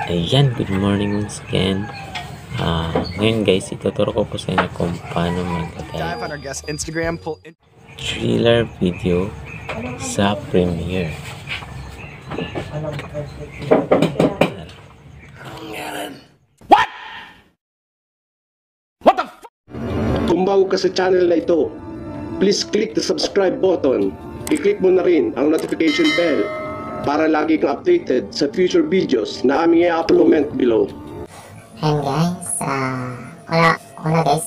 Ayan, good morning once again. Ngayon guys, ituturo ko po sa inyo kung paano maglagay thriller video sa Premiere. What? What the f***? Kung bago ka sa channel na ito, please click the subscribe button. I-click mo na rin ang notification bell para lagi kang updated sa future videos na aming i-upload below. And guys, una guys,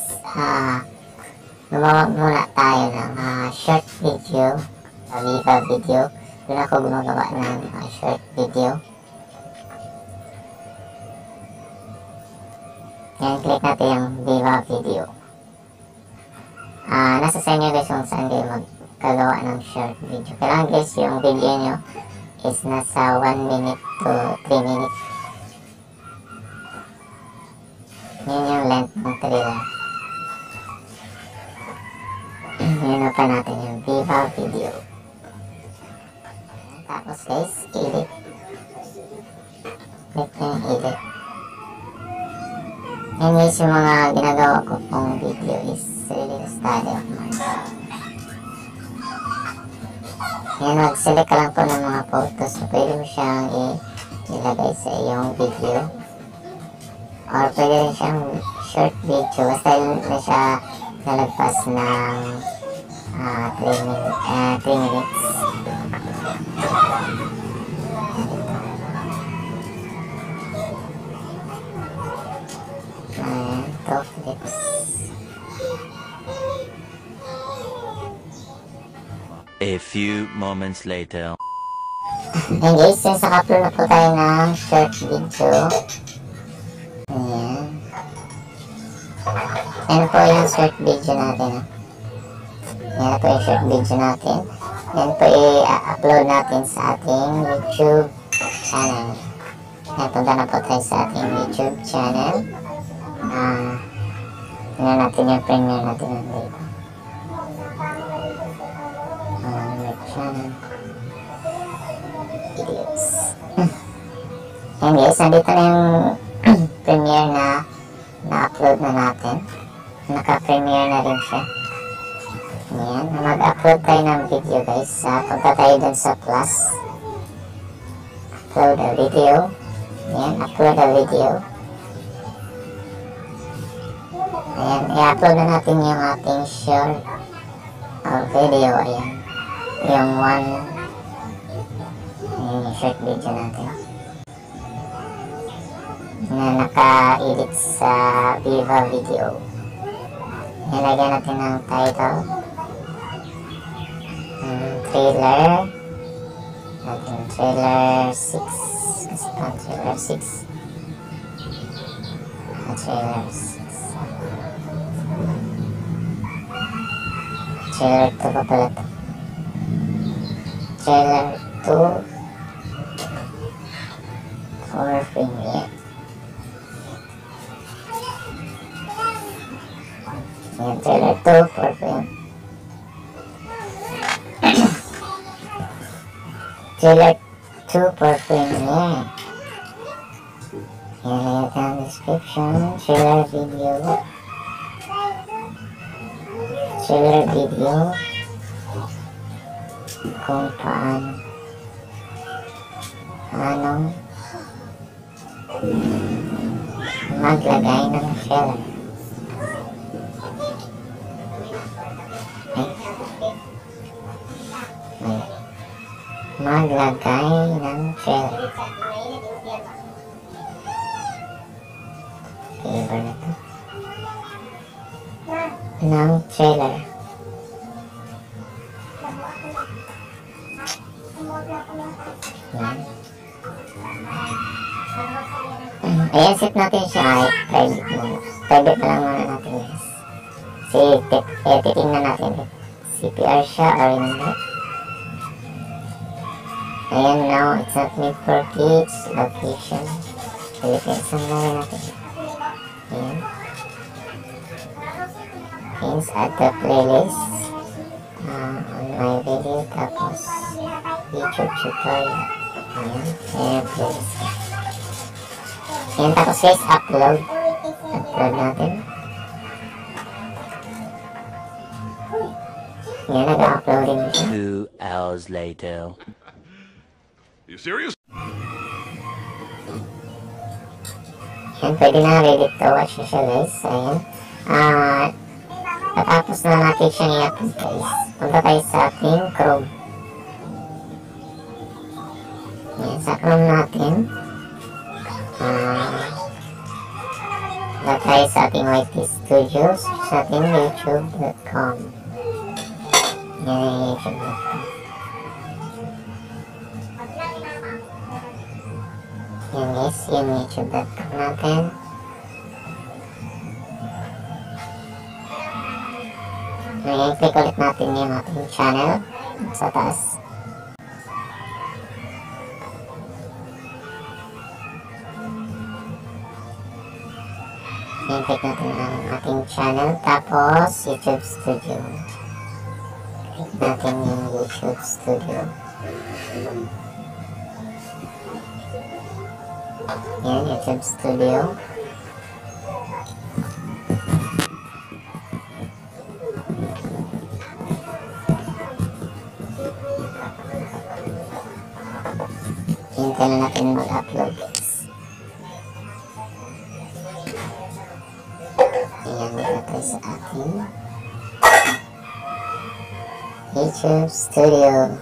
gumawa muna tayo ng short video, Viva video. Doon ako gumagawa ng short video. Yan, click natin yung Viva video. Nasa sa inyo guys kung saan kayo magkagawa ng short video. Kailangan guys yung video nyo is nasa 1 minute to 3 minutes. Yun yung length ng trailer. Yun pa natin yung Viva video. Tapos guys, edit. Click na yung edit. Yan guys, yung mga ginagawa ko pong video is really study of mine. Yan, mag-select ka lang po ng mga photos na pwede mo siyang ilagay sa iyong video. Or pwede rin siyang short video basta na siya nalagpas ng 3 minutes. Ayan, 2 clips. A few moments later. Ayan guys, since naka-upload na po tayo ng short video. Ayan. Ayan po yung short video natin. Ayan po yung short video natin. Ayan po i-upload natin sa ating YouTube channel. Ayan, punta na po tayo sa ating YouTube channel. Tingnan natin yung premiere natin nandito. Channel videos. Ayan guys, nandito na yung premiere na na-upload na natin. Naka-premiere na rin siya. Ayan, mag-upload tayo ng video guys. Punta tayo dun sa plus. Upload a video. Ayan, upload a video. Ayan, i-upload na natin yung ating short video. Ayan, yung yung short video natin na naka-edit sa Viva video. Nilagyan natin ng title, trailer natin, trailer 6 kasi pang trailer 6 trailer 2 pa pala ito. Trailer 2 for premiere. Yan, trailer 2 for premiere. Trailer 2 for premiere. Yan, lagyan ang description. Trailer video. Trailer video kung paano maglagay ng trailer. Maglagay ng trailer. Iba na ito. Ng trailer. Ayan, set natin siya ay private muna. Private na lang muna natin guys. Titingnan natin CPR siya or hindi. Ayan, now it's not made for kids. Location. Pilipisan na rin natin. Ayan. Please add the playlist on my video. Tapos YouTube tutorial. Ayan, playlist. Ayan, tapos guys, upload. Upload natin. Ayan, nag-uploading siya. 2 hours later. You serious? Ayan, pwede na ready to watch na siya guys. Ayan. Patapos na natin siyang i-upload guys. Punta tayo sa ating Chrome. Ayan, sa Chrome natin. Punta tayo sa ating YT Studios. Sa ating youtube.com. Ayan yung youtube.com. Ayan guys, yung youtube.com natin. Ayan, click ulit natin yung ating channel sa taas. Ayan, click natin ang ating channel. Tapos, YouTube Studio. Click natin yung YouTube Studio. Ayan, YouTube Studio. Hintay na natin mag-upload guys. Ayan, tayo sa ating YouTube Studio.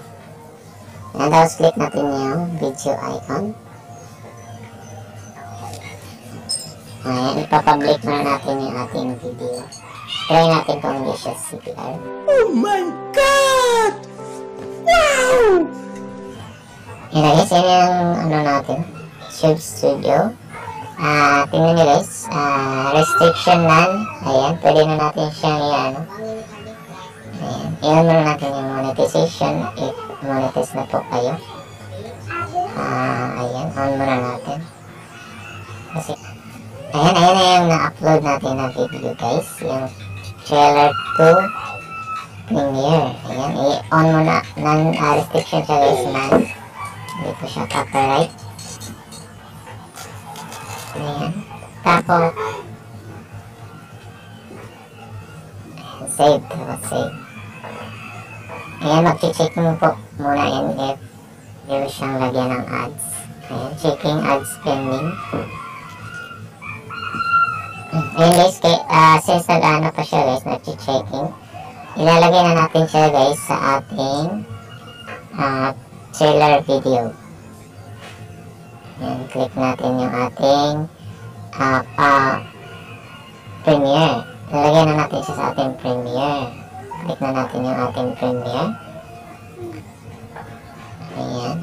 Ayan, tapos click natin yung video icon. Ayan, ipapublic na natin yung ating video. Try natin kung hindi siya CPR. Oh my God! Wow! Ayan guys, yan yung ano natin, YouTube Studio. Tingnan nyo guys, restriction none. Ayan, pwede na natin siyang i-ano. Ayan, i-on muna natin yung monetization if monetize na po kayo. Ayan, on muna natin. Kasi, ayan na yung na-upload natin na video guys. Yung trailer to premiere. Ayan, i-on muna. Non-restriction siya guys, none. Hindi po siya copyright. Ayan. Tapos, save. Tapos save. Ayan, mag-check mo po muna yan if meron siyang lagyan ng ads. Ayan, checking ads pending. Ayan guys, since nag-ano pa siya guys, nag-checking, ilalagay na natin siya guys sa ating trailer video. Ayan, click natin yung ating premiere. Lalagyan na natin siya sa ating premiere. Click na natin yung ating premiere. Ayan.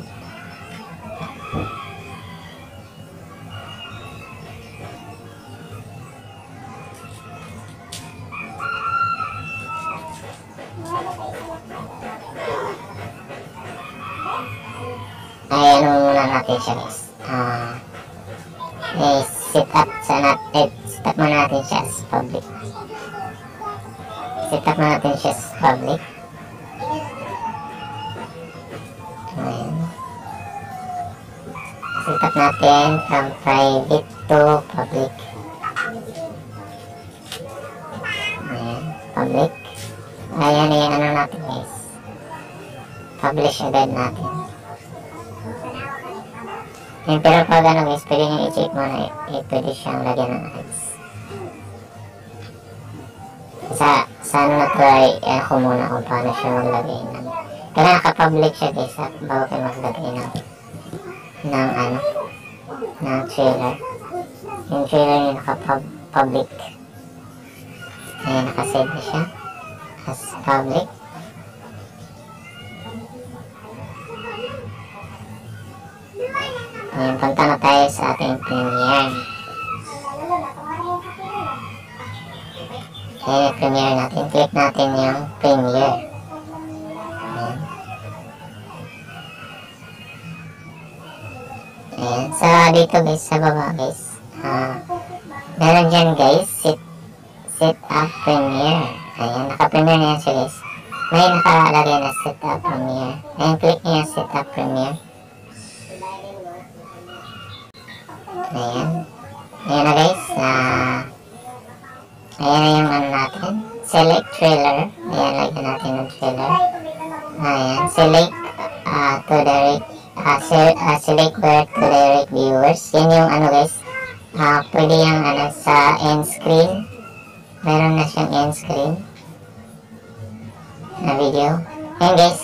Ayan muna natin siya guys. Set up muna natin siya as public. Set up muna natin siya as public. Ayan. Set up natin from private to public. Ayan, public. Ayan yung ano natin guys. Publish agad natin. Ayan, pero pag ano guys, pwede nyo i-check mo na pwede siyang lagyan ng ads. Sa ano na try ako muna kung paano siya maglagay ng. Kaya naka-public siya guys bago kayo maglagay ng ano, ng trailer. Yung trailer yung naka-public. Ayan, naka-save na siya as public. Ayan, punta na tayo sa ating premiere. Ayan, premiere natin. Click natin yung premiere. Ayan. Ayan. So, dito guys, sa baba guys. Meron dyan guys, set up premiere. Ayan, naka-premiere na yan siya guys. May nakalagay na set up premiere. Ayan, click nyo yung set up premiere. Ayan. Ayan na guys. Ayan na yung ano natin. Select trailer. Ayan, lagyan natin ng trailer. Ayan. Select select where to direct viewers. Yan yung ano guys. Pwede yung ano sa end screen. Meron na siyang end screen na video. Ayan guys,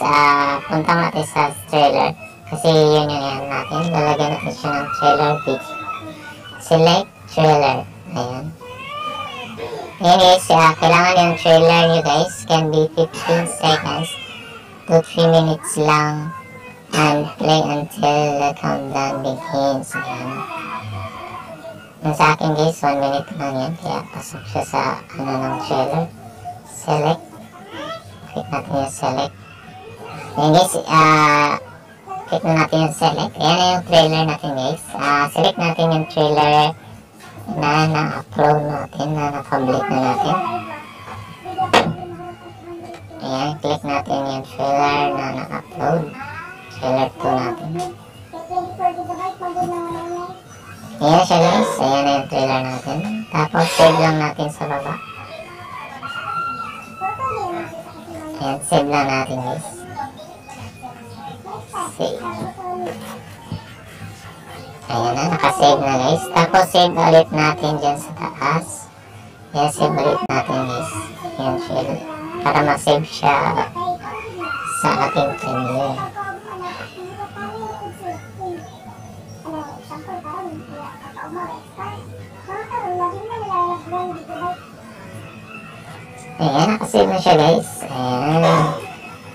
punta natin sa trailer. Kasi yun yung yan natin. Lalagyan natin siya ng trailer video. Select trailer. Ayan. Ayan guys, kailangan yung trailer nyo guys can be 15 seconds to 3 minutes lang and play until the countdown begins. Ayan. Yung sa akin guys, 1 minute lang yan. Kaya pasok siya sa ano ng trailer. Select. Click natin yung select. Ayan guys, click na natin yung select. Ayan na yung trailer natin guys. Select natin yung trailer na na-upload natin, na na-public na natin. Ayan, click natin yung trailer na na-upload. Trailer 2 natin. Ayan siya guys. Ayan na yung trailer natin. Tapos save lang natin sa baba. Ayan, save lang natin guys. Save. Ayan na, nakasave na guys. Tapos save ulit natin dyan sa taas. Ayan, save ulit natin guys. Ayan, save. Para ma-save siya sa ating Premiere. Ayan, nakasave na siya guys. Ayan.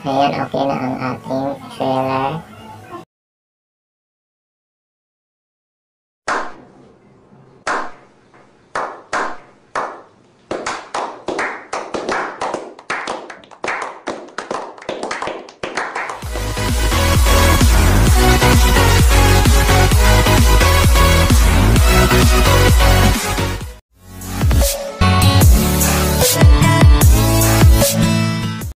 Ayan, okay na ang